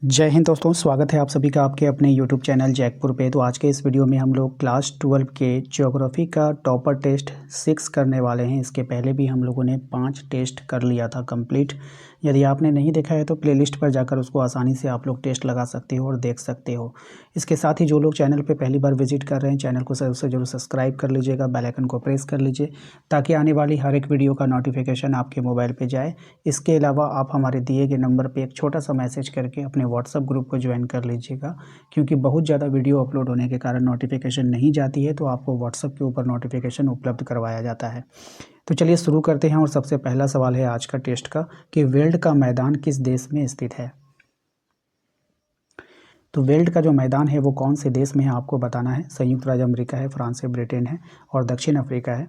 जय हिंद दोस्तों, स्वागत है आप सभी का आपके अपने YouTube चैनल जैकपुर पे। तो आज के इस वीडियो में हम लोग क्लास 12 के ज्योग्राफी का टॉपर टेस्ट 6 करने वाले हैं। इसके पहले भी हम लोगों ने 5 टेस्ट कर लिया था कंप्लीट। यदि आपने नहीं देखा है तो प्लेलिस्ट पर जाकर उसको आसानी से आप लोग टेस्ट लगा सकते हो और देख सकते हो। इसके साथ ही जो लोग चैनल पर पहली बार विजिट कर रहे हैं, चैनल को जरूर सब्सक्राइब कर लीजिएगा, बेल आइकन को प्रेस कर लीजिए ताकि आने वाली हर एक वीडियो का नोटिफिकेशन आपके मोबाइल पर जाए। इसके अलावा आप हमारे दिए गए नंबर पर एक छोटा सा मैसेज करके अपने व्हाट्सएप ग्रुप को ज्वाइन कर लीजिएगा, क्योंकि बहुत ज़्यादा वीडियो अपलोड होने के कारण नोटिफिकेशन नहीं जाती है, तो आपको व्हाट्सएप के ऊपर नोटिफिकेशन उपलब्ध करवाया जाता है। तो चलिए शुरू करते हैं। और सबसे पहला सवाल है आज का टेस्ट का कि वेल्ड का मैदान किस देश में स्थित है। तो वेल्ड का जो मैदान है वो कौन से देश में है आपको बताना है। संयुक्त राज्य अमेरिका है, फ्रांस है, ब्रिटेन है और दक्षिण अफ्रीका है।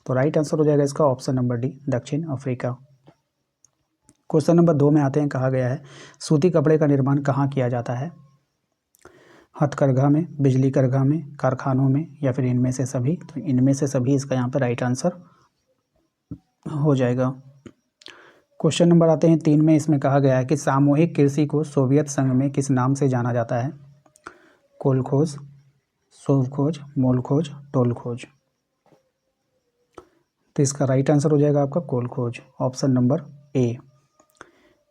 तो राइट आंसर हो जाएगा इसका ऑप्शन नंबर डी, दक्षिण अफ्रीका। क्वेश्चन नंबर 2 में आते हैं। कहा गया है सूती कपड़े का निर्माण कहाँ किया जाता है। हथकरघा में, बिजली करघा में, कारखानों में या फिर इनमें से सभी। तो इनमें से सभी इसका यहाँ पर राइट आंसर हो जाएगा। क्वेश्चन नंबर आते हैं 3 में। इसमें कहा गया है कि सामूहिक कृषि को सोवियत संघ में किस नाम से जाना जाता है। कोलखोज, सोवखोज, मोलखोज, टोलखोज। तो इसका राइट आंसर हो जाएगा आपका कोलखोज, option number A.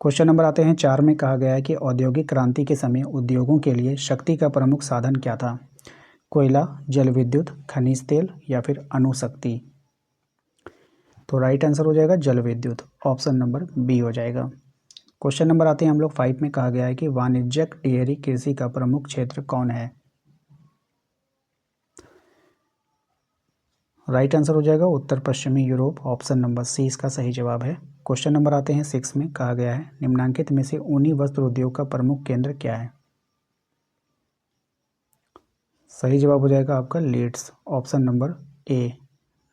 Question number आते हैं 4 में। कहा गया है कि औद्योगिक क्रांति के समय उद्योगों के लिए शक्ति का प्रमुख साधन क्या था। कोयला, जल विद्युत, खनिज तेल या फिर अणुशक्ति। तो राइट आंसर हो जाएगा जल विद्युत, ऑप्शन नंबर बी हो जाएगा। क्वेश्चन नंबर आते हैं हम लोग 5 में। कहा गया है कि वाणिज्यिक डेयरी कृषि का प्रमुख क्षेत्र कौन है। राइट आंसर हो जाएगा उत्तर पश्चिमी यूरोप, ऑप्शन नंबर सी इसका सही जवाब है। क्वेश्चन नंबर आते हैं 6 में। कहा गया है निम्नलिखित में से ऊनी वस्त्र उद्योग का प्रमुख केंद्र क्या है। सही जवाब हो जाएगा आपका leads, option number A.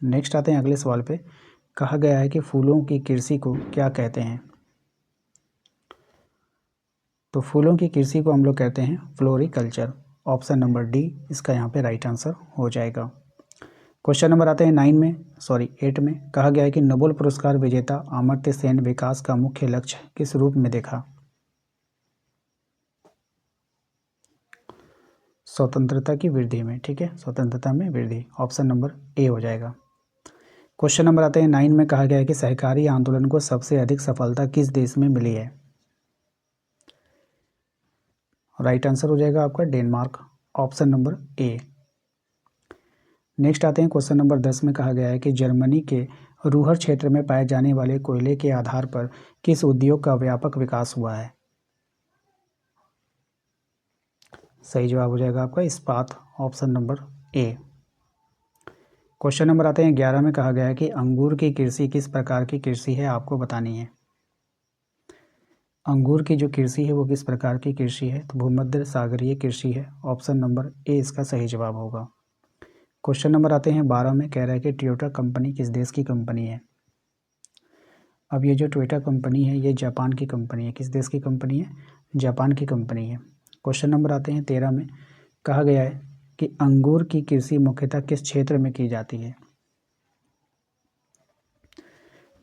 Next आते हैं अगले सवाल पे। कहा गया है कि फूलों की कृषि को क्या कहते हैं। तो फूलों की कृषि को हम लोग कहते हैं फ्लोरिकल्चर, ऑप्शन नंबर डी इसका यहाँ पे राइट आंसर हो जाएगा। क्वेश्चन नंबर आते हैं 8 में। कहा गया है कि नोबेल पुरस्कार विजेता अमर्त्य सेन विकास का मुख्य लक्ष्य किस रूप में देखा। स्वतंत्रता की वृद्धि में, ठीक है, स्वतंत्रता में वृद्धि, ऑप्शन नंबर ए हो जाएगा। क्वेश्चन नंबर आते हैं 9 में। कहा गया है कि सहकारी आंदोलन को सबसे अधिक सफलता किस देश में मिली है। राइट आंसर हो जाएगा आपका Denmark, option number A. Next आते हैं क्वेश्चन नंबर 10 में। कहा गया है कि जर्मनी के रूहर क्षेत्र में पाए जाने वाले कोयले के आधार पर किस उद्योग का व्यापक विकास हुआ है। सही जवाब हो जाएगा आपका इस्पात, option number A. Question number आते हैं 11 में। कहा गया है कि अंगूर की कृषि किस प्रकार की कृषि है आपको बतानी है। अंगूर की जो कृषि है वो किस प्रकार की कृषि है। तो भूमध्य सागरीय कृषि है, ऑप्शन नंबर ए इसका सही जवाब होगा। क्वेश्चन नंबर आते हैं 12 में। कह रहा है कि टोयोटा कंपनी किस देश की कंपनी है। अब ये जो टोयोटा कंपनी है ये जापान की कंपनी है। किस देश की कंपनी है, जापान की कंपनी है। क्वेश्चन नंबर आते हैं 13 में। कहा गया है कि अंगूर की कृषि मुख्यतः किस क्षेत्र में की जाती है।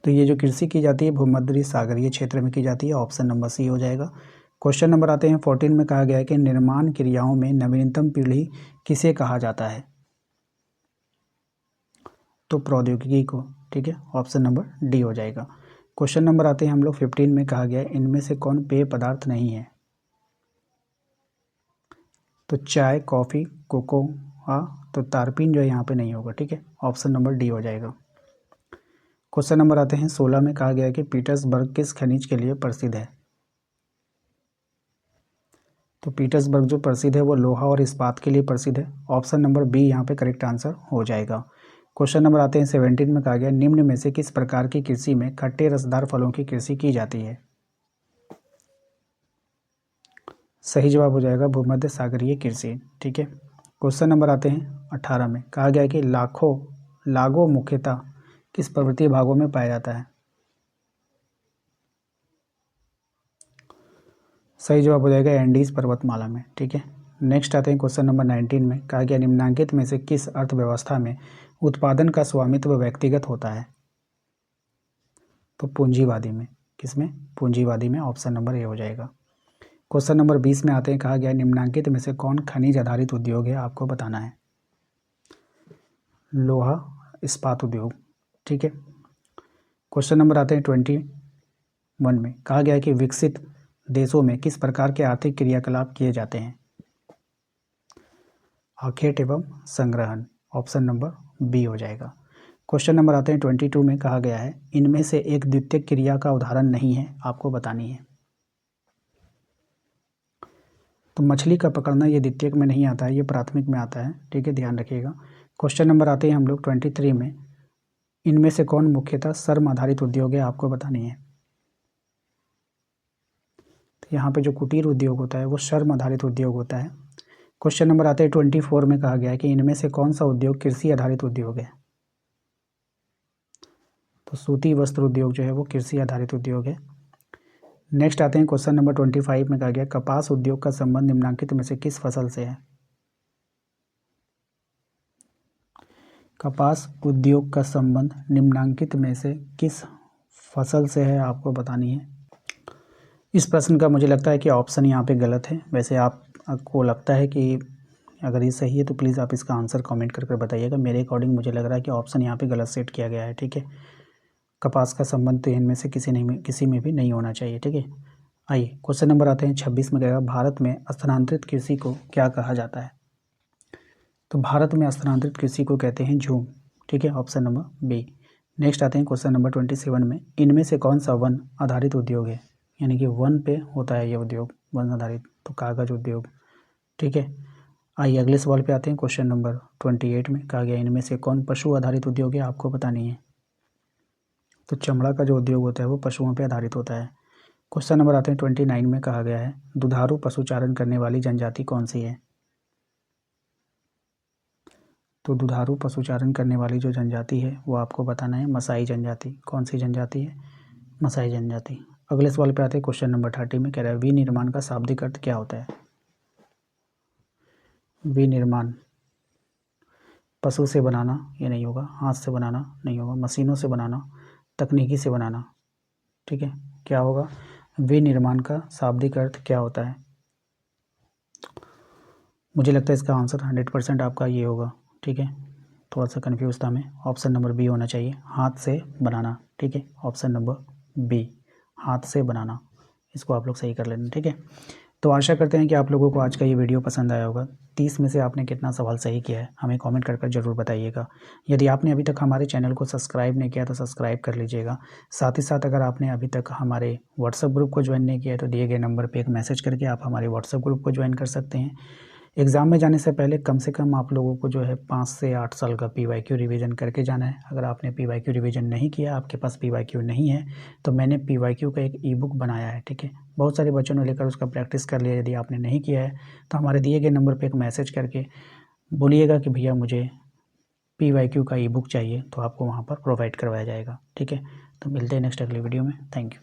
तो ये जो कृषि की जाती है भूमध्य सागरीय क्षेत्र में की जाती है, ऑप्शन नंबर सी हो जाएगा। क्वेश्चन नंबर आते हैं 14 में। कहा गया है कि निर्माण क्रियाओं में नवीनतम पीढ़ी किसे कहा जाता है। तो प्रौद्योगिकी को, ठीक है, ऑप्शन नंबर डी हो जाएगा। क्वेश्चन नंबर आते हैं हम लोग 15 में। कहा गया है इनमें से कौन पेय पदार्थ नहीं है। तो चाय, कॉफ़ी, कोकोआ। तो तारपीन जो है यहाँ पे नहीं होगा, ठीक है, ऑप्शन नंबर डी हो जाएगा। क्वेश्चन नंबर आते हैं 16 में। कहा गया है कि पीटर्सबर्ग किस खनिज के लिए प्रसिद्ध है। तो पीटर्सबर्ग जो प्रसिद्ध है वो लोहा और इस्पात के लिए प्रसिद्ध है, ऑप्शन नंबर बी यहाँ पे करेक्ट आंसर हो जाएगा। क्वेश्चन नंबर आते हैं 17 में। कहा गया निम्न में से किस प्रकार की कृषि में खट्टे रसदार फलों की कृषि की जाती है। सही जवाब हो जाएगा भूमध्य सागरीय कृषि, ठीक है। क्वेश्चन नंबर आते हैं 18 में। कहा गया कि लागो मुख्यतः किस पर्वतीय भागों में पाया जाता है। सही जवाब हो जाएगा एंडीज पर्वतमाला में, ठीक है। नेक्स्ट आते हैं क्वेश्चन नंबर 19 में। कहा गया निम्नलिखित में से किस अर्थव्यवस्था में उत्पादन का स्वामित्व व्यक्तिगत होता है। तो पूंजीवादी में, किसमें, पूंजीवादी में, ऑप्शन नंबर ए हो जाएगा। क्वेश्चन नंबर 20 में आते हैं, कहा गया है निम्नलिखित में से कौन खनिज आधारित उद्योग है, आपको बताना है। लोहा इस्पात उद्योग, ठीक है। क्वेश्चन नंबर आते हैं 21 में, कहा गया है कि विकसित देशों में किस प्रकार के आर्थिक क्रियाकलाप किए जाते हैं। आखेट एवं संग्रहण, ऑप्शन नंबर बी हो जाएगा। क्वेश्चन नंबर आते हैं 22 में, कहा गया है इनमें से एक द्वितीयक क्रिया का उदाहरण नहीं है, आपको बतानी है। तो मछली का पकड़ना ये द्वितीयक में नहीं आता है, ये प्राथमिक में आता है, ठीक है, ध्यान रखिएगा। क्वेश्चन नंबर आते हैं हम लोग 23 में, इनमें से कौन मुख्यतः श्रम आधारित उद्योग है, आपको बतानी है। तो यहाँ पे जो कुटीर उद्योग होता है वो श्रम आधारित उद्योग होता है। क्वेश्चन नंबर आते हैं 24 में, कहा गया है कि इनमें से कौन सा उद्योग कृषि आधारित उद्योग है। तो सूती वस्त्र उद्योग जो है वो कृषि आधारित उद्योग है। नेक्स्ट आते हैं क्वेश्चन नंबर 25 में, कहा गया कपास उद्योग का संबंध निम्नलिखित में से किस फसल से है। कपास उद्योग का संबंध निम्नलिखित में से किस फसल से है, आपको बतानी है। इस प्रश्न का मुझे लगता है कि ऑप्शन यहाँ पे गलत है। वैसे आपको लगता है कि अगर ये सही है तो प्लीज़ आप इसका आंसर कमेंट करके बताइएगा। मेरे अकॉर्डिंग मुझे लग रहा है कि ऑप्शन यहाँ पे गलत सेट किया गया है, ठीक है। कपास का संबंध तो इनमें से किसी में भी नहीं होना चाहिए, ठीक है। आइए क्वेश्चन नंबर आते हैं 26 में, कहेगा भारत में स्थानांतरित कृषि को क्या कहा जाता है। तो भारत में स्थानांतरित कृषि को कहते हैं झूम, ठीक है, ऑप्शन नंबर बी। नेक्स्ट आते हैं क्वेश्चन नंबर 27 में, इनमें से कौन सा वन आधारित उद्योग है, यानी कि वन पे होता है ये उद्योग, वन आधारित। तो कागज उद्योग, ठीक है। आइए अगले सवाल पे आते हैं। क्वेश्चन नंबर 28 में, कहा गया इनमें से कौन पशु आधारित उद्योग है, आपको बतानी है। तो चमड़ा का जो उद्योग होता है वो पशुओं पर आधारित होता है। क्वेश्चन नंबर आते हैं 29 में, कहा गया है दुधारू पशुचारण करने वाली जनजाति कौन सी है। तो दुधारू पशुचारण करने वाली जो जनजाति है वो आपको बताना है मसाई जनजाति। कौन सी जनजाति है, मसाई जनजाति। अगले सवाल पे आते हैं क्वेश्चन नंबर 30 में, कह रहा है विनिर्माण का शाब्दिक अर्थ क्या होता है। विनिर्माण पशु से बनाना, ये नहीं होगा, हाथ से बनाना नहीं होगा, मशीनों से बनाना, तकनीकी से बनाना, ठीक है। क्या होगा, विनिर्माण का शाब्दिक अर्थ क्या होता है। मुझे लगता है इसका आंसर 100% आपका ये होगा, ठीक है। थोड़ा सा कंफ्यूज था मैं, ऑप्शन नंबर बी होना चाहिए, हाथ से बनाना, ठीक है, ऑप्शन नंबर बी, हाथ से बनाना। इसको आप लोग सही कर लेना, ठीक है। तो आशा करते हैं कि आप लोगों को आज का ये वीडियो पसंद आया होगा। 30 में से आपने कितना सवाल सही किया है हमें कमेंट कर ज़रूर बताइएगा। यदि आपने अभी तक हमारे चैनल को सब्सक्राइब नहीं किया तो सब्सक्राइब कर लीजिएगा। साथ ही साथ अगर आपने अभी तक हमारे व्हाट्सएप ग्रुप को ज्वाइन नहीं किया है तो दिए गए नंबर पर एक मैसेज करके आप हमारे व्हाट्सएप ग्रुप को ज्वाइन कर सकते हैं। एग्ज़ाम में जाने से पहले कम से कम आप लोगों को जो है 5 से 8 साल का PYQ रिवीजन करके जाना है। अगर आपने PYQ रिवीजन नहीं किया, आपके पास PYQ नहीं है, तो मैंने PYQ का एक ई-बुक बनाया है, ठीक है। बहुत सारे बच्चों ने लेकर उसका प्रैक्टिस कर लिया। यदि आपने नहीं किया है तो हमारे दिए गए नंबर पे एक मैसेज करके बोलिएगा कि भैया मुझे PYQ का ई-बुक चाहिए, तो आपको वहाँ पर प्रोवाइड करवाया जाएगा, ठीक है। तो मिलते हैं नेक्स्ट अगली वीडियो में। Thank you.